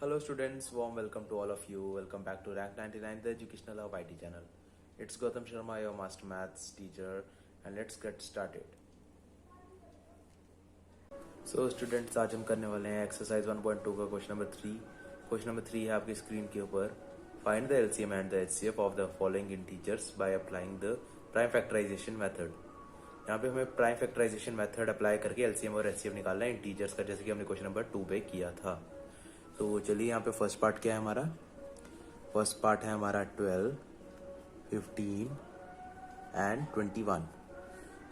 Hello students, warm welcome to all of you. Welcome back to Rank 99, the educational of IT channel. It's Gautam Sharma, your master maths teacher, and let's get started. So students, आज हम करने वाले हैं exercise 1.2 का question number 3. Question number 3 है आपकी screen के ऊपर. Find the LCM and the HCF of the following integers by applying the prime factorisation method. यहाँ पे हमें प्राइम फैक्टराइजेशन मेथड अप्लाई करके एलसीएम और एचसीएफ निकालना है इंटीजर्स का, जैसे कि हमने क्वेश्चन नंबर 2 पे किया था. तो चलिए यहाँ पे फर्स्ट पार्ट क्या है हमारा. फर्स्ट पार्ट है हमारा 12, 15 एंड 21.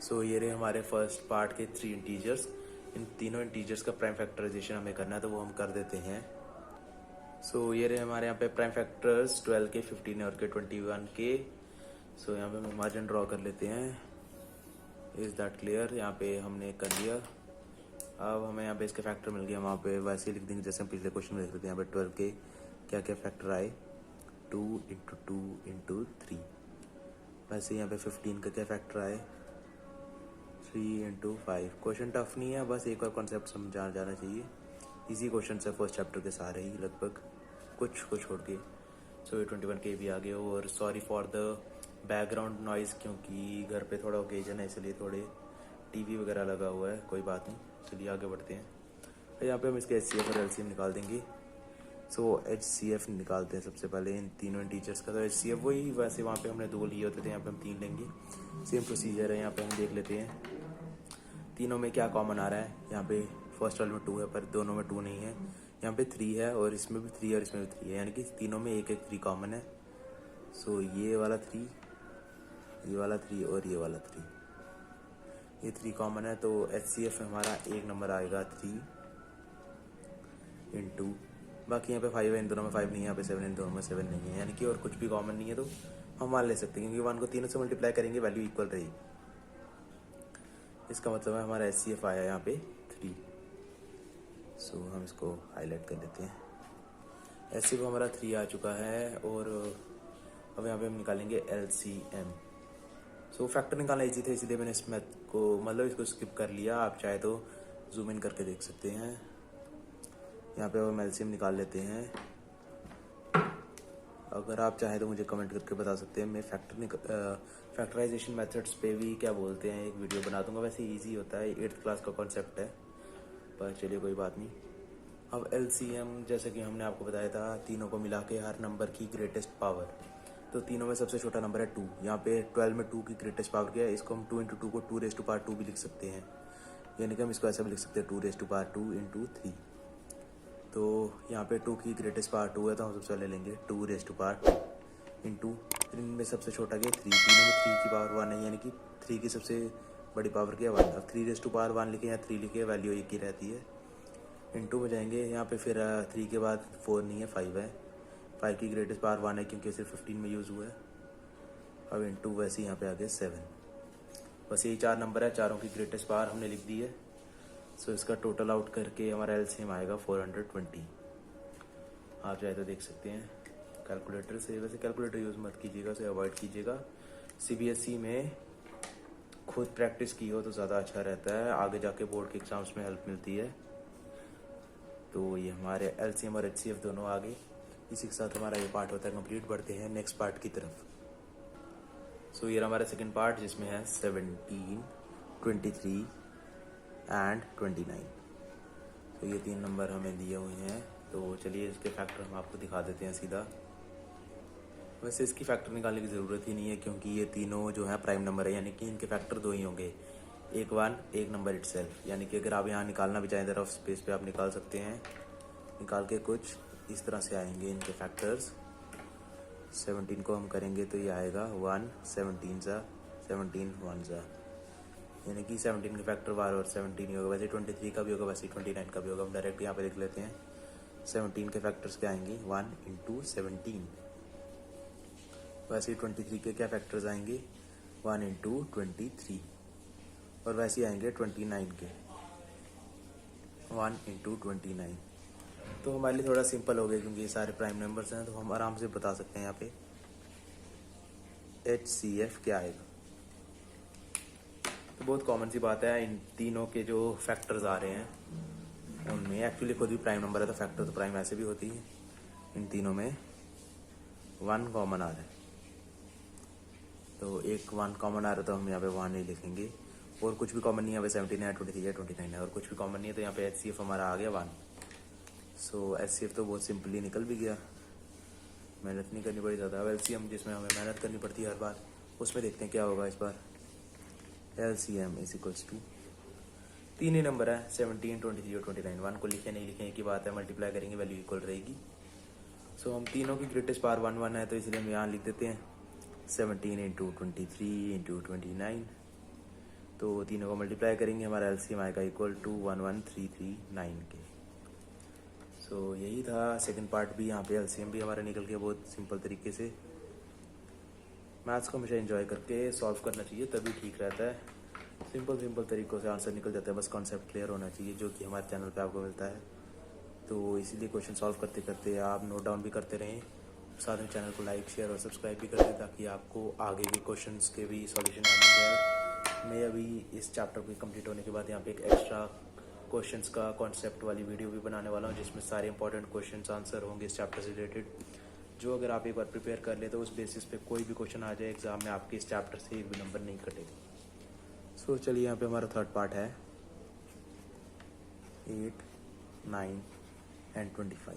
सो ये रहे हमारे फर्स्ट पार्ट के 3 इंटीजर्स. इन तीनों इंटीजर्स का प्राइम फैक्टराइजेशन हमें करना है, तो वो हम कर देते हैं. सो ये रहे हमारे यहाँ पे प्राइम फैक्टर्स 12 के, 15 और के 21 के. सो यहाँ पे हम मार्जिन ड्रॉ कर लेते हैं. Is that clear? यहाँ पे हमने कर लिया. अब हमें यहाँ पे इसके फैक्टर मिल गया. वहाँ पे वैसे ही लिख देंगे जैसे हम पिछले क्वेश्चन में देख रहे थे. यहाँ पे 12 के क्या क्या फैक्टर आए, 2 इंटू 2 इंटू 3. वैसे यहाँ पे 15 का क्या फैक्टर आए, 3 इंटू 5. क्वेश्चन टफ नहीं है, बस एक और कॉन्सेप्ट समझा जाना चाहिए. इजी क्वेश्चन है फर्स्ट चैप्टर के सारे ही लगभग, कुछ को छोड़ के. सो ये 21 के भी आ गए. और sorry for the background noise, क्योंकि घर पे थोड़ा ओकेजन है, इसलिए थोड़े टीवी वगैरह लगा हुआ है. कोई बात नहीं, चलिए आगे बढ़ते हैं. तो यहाँ पे हम इसके HCF और LCM निकाल देंगे. सो HCF निकालते हैं सबसे पहले इन तीनों टीचर्स का. तो HCF वही, वैसे वहाँ पे हमने 2 लिए होते थे, यहाँ पे हम 3 लेंगे. सेम प्रोसीजर है. यहाँ पे हम देख लेते हैं तीनों में क्या कॉमन आ रहा है. यहाँ पे फर्स्ट वाले में 2 है, पर दोनों में 2 नहीं है. यहाँ पे 3 है, और इसमें भी 3 और इसमें भी 3 है, यानी कि तीनों में एक एक 3 कॉमन है. सो ये वाला 3, ये वाला 3 और ये वाला 3, ये 3 कॉमन है. तो HCF में हमारा एक नंबर आएगा 3 इंटू, बाकी यहाँ पे 5 है, इन दोनों में 5 नहीं है. यहाँ पे 7 है, इन दोनों में 7 नहीं है, यानी कि और कुछ भी कॉमन नहीं है. तो हम मान ले सकते हैं, क्योंकि 1 को तीनों से मल्टीप्लाई करेंगे वैल्यू इक्वल रहेगी. इसका मतलब है हमारा HCF आया यहाँ पे 3. सो हम इसको हाईलाइट कर लेते हैं. HCF हमारा 3 आ चुका है. और अब यहाँ पे हम निकालेंगे LCM. सो फैक्टर निकालना इजी था, इसलिए मैंने इस मैथ को, मतलब इसको स्किप कर लिया. आप चाहे तो जूम इन करके देख सकते हैं. यहाँ पे हम LCM निकाल लेते हैं. अगर आप चाहे तो मुझे कमेंट करके बता सकते हैं. मैं फैक्टराइजेशन मेथड्स पे भी क्या बोलते हैं एक वीडियो बना दूंगा. वैसे इजी होता है, 8th क्लास का कॉन्सेप्ट है, पर चलिए कोई बात नहीं. अब LCM, जैसे कि हमने आपको बताया था, तीनों को मिला के हर नंबर की ग्रेटेस्ट पावर. तो तीनों में सबसे छोटा नंबर है 2. यहाँ पे 12 में 2 की ग्रेटेस्ट पावर क्या है, इसको हम 2 इंटू 2 को 2 रेज़ टू पावर 2 भी लिख सकते हैं. यानी कि हम इसको ऐसा भी लिख सकते हैं 2 रेज़ टू पावर 2 इंटू 3. तो यहाँ पे 2 की ग्रेटेस्ट पावर 2 है, तो हम सबसे पहले लेंगे 2 रेज़ टू पावर 2 इंटू, इनमें सबसे छोटा क्या है 3. तीनों में 3 की पावर 1 है, यानी कि 3 की सबसे बड़ी पावर क्या है 1. अब 3 रेज़ टू पावर 1 लिखे या 3 लिखे, वैल्यू एक ही रहती है. इंटू में जाएंगे. यहाँ पे फिर 3 के बाद 4 नहीं है, 5 है. 5 की ग्रेटेस्ट पावर 1 है, क्योंकि सिर्फ 15 में यूज़ हुआ है. अब इंटू वैसे यहाँ पे आ गया 7. बस यही 4 नंबर है, चारों की ग्रेटेस्ट पावर हमने लिख दी है. सो इसका टोटल आउट करके हमारा LCM आएगा 420. आप चाहे तो देख सकते हैं कैलकुलेटर से. वैसे कैलकुलेटर यूज़ मत कीजिएगा, उसे अवॉइड कीजिएगा. CBSE में खुद प्रैक्टिस की हो तो ज़्यादा अच्छा रहता है, आगे जाके बोर्ड के एग्जाम्स में हेल्प मिलती है. तो ये हमारे LCM और HCF दोनों आ गए. इसी के साथ हमारा ये पार्ट होता है कंप्लीट. बढ़ते हैं नेक्स्ट पार्ट की तरफ. सो ये हमारा सेकंड पार्ट, जिसमें है 17, 23 एंड 29. तो ये 3 नंबर हमें दिए हुए हैं. तो चलिए इसके फैक्टर हम आपको दिखा देते हैं सीधा. वैसे इसकी फैक्टर निकालने की ज़रूरत ही नहीं है, क्योंकि ये तीनों जो है प्राइम नंबर है, यानी कि इनके फैक्टर 2 ही होंगे, एक 1 एक नंबर इटसेल्फ. यानी कि अगर आप यहाँ निकालना भी चाहें तो रफ स्पेस पे आप निकाल सकते हैं. निकाल के कुछ इस तरह से आएंगे इनके फैक्टर्स. 17 को हम करेंगे तो ये आएगा 1, 17 सा 17 1 सा, यानी कि 17 के फैक्टर 12 और 17 ही होगा. वैसे 23 का भी होगा, वैसे 29 का भी होगा. हम डायरेक्ट यहाँ पे लिख लेते हैं. 17 के फैक्टर्स क्या आएंगे 1 इंटू 17. वैसे 23 के क्या फैक्टर्स आएंगे 1 इंटू 23. और वैसे आएंगे 29 के 1 इंटू 29. तो हमारे लिए थोड़ा सिंपल हो गया, क्योंकि ये सारे प्राइम नंबर्स हैं, तो हम आराम से बता सकते हैं यहाँ पे HCF क्या आएगा. तो बहुत कॉमन सी बात है, इन तीनों के जो फैक्टर्स आ रहे हैं उनमें एक्चुअली खुद भी प्राइम नंबर है, तो फैक्टर तो प्राइम ऐसे भी होती है। इन तीनों में 1 कॉमन आ रहा है, तो एक 1 कॉमन आ रहा है, तो हम यहाँ पे 1 नहीं लिखेंगे। और कुछ भी कॉमन नहीं है, यहाँ पे 17 है, 23 है, 29 है, और कुछ भी कॉमन नहीं है, तो यहाँ पे HCF हमारा आ गया 1। सो HCF तो बहुत सिंपली निकल भी गया, मेहनत नहीं करनी पड़ी ज़्यादा। अब LCM जिसमें हमें मेहनत करनी पड़ती है हर बार, उसमें देखते हैं क्या होगा इस बार। LCM इज इक्वल्स टू 3 ही नंबर है, 17, 23 और 29। 1 को लिखे नहीं लिखे की बात है, मल्टीप्लाई करेंगे वैल्यू इक्वल रहेगी। सो हम तीनों की ग्रेटेस्ट पावर 1 1 है, तो इसलिए हम यहाँ लिख देते हैं 17 इंटू 23 इंटू 29। तो तीनों को मल्टीप्लाई करेंगे, हमारा LCM आएगा इक्वल टू 11339 के। सो यही था सेकंड पार्ट भी। यहाँ पे LCM भी हमारा निकल गया बहुत सिंपल तरीके से। मैथ्स को हमेशा एंजॉय करके सॉल्व करना चाहिए, तभी ठीक रहता है। सिंपल तरीक़ों से आंसर निकल जाता है, बस कॉन्सेप्ट क्लियर होना चाहिए, जो कि हमारे चैनल पे आपको मिलता है। तो इसीलिए क्वेश्चन सॉल्व करते करते आप नोट डाउन भी करते रहें, साथ में चैनल को लाइक शेयर और सब्सक्राइब भी कर दें, ताकि आपको आगे के क्वेश्चंस के भी सॉल्यूशन मिल जाए। मैं अभी इस चैप्टर को कंप्लीट होने के बाद यहाँ पे एक एक्स्ट्रा क्वेश्चंस का कॉन्सेप्ट वाली वीडियो भी बनाने वाला हूँ, जिसमें सारे इंपॉर्टेंट क्वेश्चंस आंसर होंगे इस चैप्टर से रिलेटेड, जो अगर आप एक बार प्रिपेयर कर ले तो उस बेसिस पे कोई भी क्वेश्चन आ जाए एग्जाम में, आपके इस चैप्टर से एक भी नंबर नहीं कटेगा। सो चलिए यहाँ पे हमारा थर्ड पार्ट है 8, 9 एंड 25।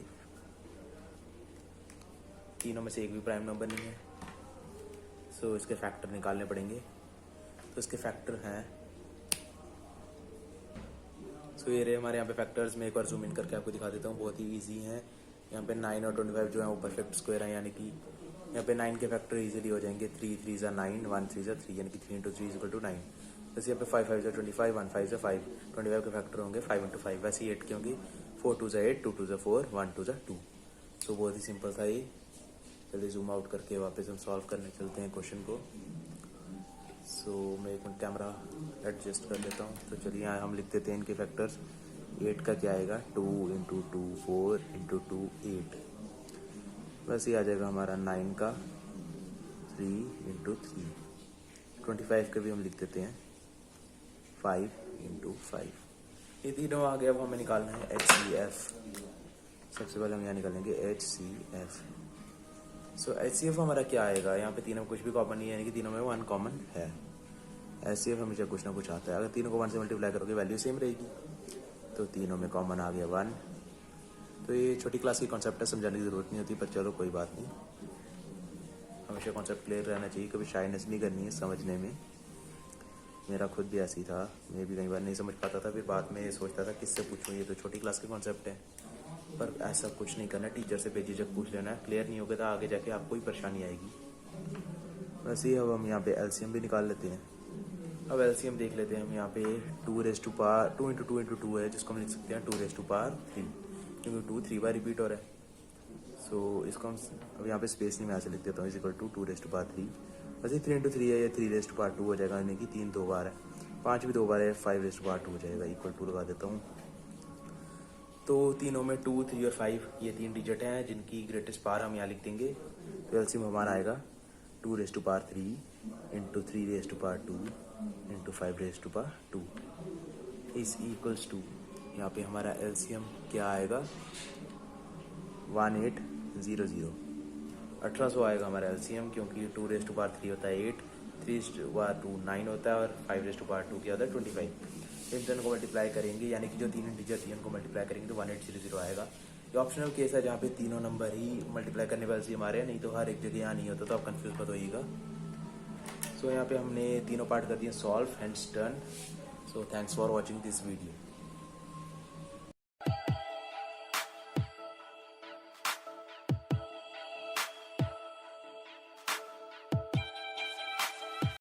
तीनों में से एक भी प्राइम नंबर नहीं है, सो इसके फैक्टर निकालने पड़ेंगे। तो इसके फैक्टर हैं, सो ये रहे हमारे यहाँ पे फैक्टर्स। मैं एक बार जूम इन करके आपको दिखा देता हूँ, बहुत ही ईजी हैं। यहाँ पे 9 और 25 जो है वो परफेक्ट स्क्वायर है, यानी कि यहाँ पे 9 के फैक्टर इजीली हो जाएंगे। 3 3 ज़ा 9, 1 3 ज़ा 3, यानी कि 3 इंटू 3 इज इक्वल टू 9। वैसे यहाँ पे 5 5 ज़ा 25, 1 5 ज़ा 5, 25 के फैक्टर होंगे 5 इंटू 5, वैसे 8 के होंगे 4 2 ज़ा 8, 2 2 ज़ा 4, 1 2 ज़ा 2। सो बहुत ही सिंपल था ये। चलिए जूम आउट करके वापस हम सॉल्व करने चलते हैं क्वेश्चन को। सो मैं एक मिनट कैमरा एडजस्ट कर लेता हूँ। तो चलिए यहाँ हम लिख देते हैं इनके फैक्टर्स। 8 का क्या आएगा, 2 इंटू 2 4 इंटू 2 8। वैसे ही आ जाएगा हमारा 9 का 3 इंटू 3। 25 का भी हम लिख देते हैं 5 इंटू 5। ये तीनों आ गया। अब हमें निकालना है HCF। सबसे पहले हम यहाँ निकालेंगे HCF। सो HCF हमारा क्या आएगा, यहाँ पे तीनों में कुछ भी कॉमन नहीं है, यानी कि तीनों में 1 कॉमन है। HCF हमेशा कुछ ना कुछ आता है। अगर तीनों को 1 से मल्टीप्लाई करोगे वैल्यू सेम रहेगी, तो तीनों में कॉमन आ गया 1। तो ये छोटी क्लास की कॉन्सेप्ट है, समझाने की ज़रूरत नहीं होती, पर चलो कोई बात नहीं। हमेशा कॉन्सेप्ट क्लियर रहना चाहिए, कभी शाइनेस नहीं करनी है समझने में। मेरा खुद भी ऐसी था, मैं भी कई बार नहीं समझ पाता था, फिर बाद में सोचता था किससे पूछूं, ये तो छोटी क्लास के कॉन्सेप्ट है। पर ऐसा कुछ नहीं करना, टीचर से बेझिझक पूछ लेना है। क्लियर नहीं होगा तो आगे जाके आपको ही परेशानी आएगी। वैसे ही अब हम यहाँ पे LCM भी निकाल लेते हैं। अब LCM देख लेते हैं हम। यहाँ पे 2 raise to power 2 into 2 into 2 है, जिसको हम लिख सकते हैं 2 रेज़ टू पावर 3, क्योंकि 2 3 बार रिपीट हो रहा है। सो इसको हम अब यहाँ पे स्पेस नहीं मैं ऐसे लिख देता हूँ, is equal to 2 raise to power 3। वैसे 3 इंटू 3 है, या 3 रेज़ टू पावर 2 हो जाएगा, यानी कि 3 2 बार है, 5 भी 2 बार है, 5 रेज़ टू पावर 2 हो जाएगा। इक्वल टू लगा देता हूँ। तो तीनों में 2 3 और 5 ये 3 डिजिट हैं, जिनकी ग्रेटेस्ट पावर हम यहाँ लिख देंगे। तो LCM हमारा आएगा 2 raise to power 3 into 3 raise to power 2 into 5 raise to power 2 is equals to, यहाँ पे हमारा LCM क्या आएगा 1800। 1800 आएगा हमारा LCM, क्योंकि 2 रेज़ टू पावर 3 होता है 8, 3 रेज़ टू पावर 2 9 होता है, और 5 रेज़ टू पावर 2 क्या होता है 25। इन दोनों को मल्टीप्लाई करेंगे, यानी कि जो तीनों डिजिट थी उनको मल्टीप्लाई करेंगे तो 1800 आएगा। ये ऑप्शनल केस है, जहाँ पे तीनों नंबर ही मल्टीप्लाई करने वाले LCM आ रहे हैं, नहीं तो हर एक जगह यहाँ नहीं होता, तो आप कंफ्यूज मत होइएगा। सो यहाँ पे हमने तीनों पार्ट कर दिए solve, hands done. So thanks for watching this video.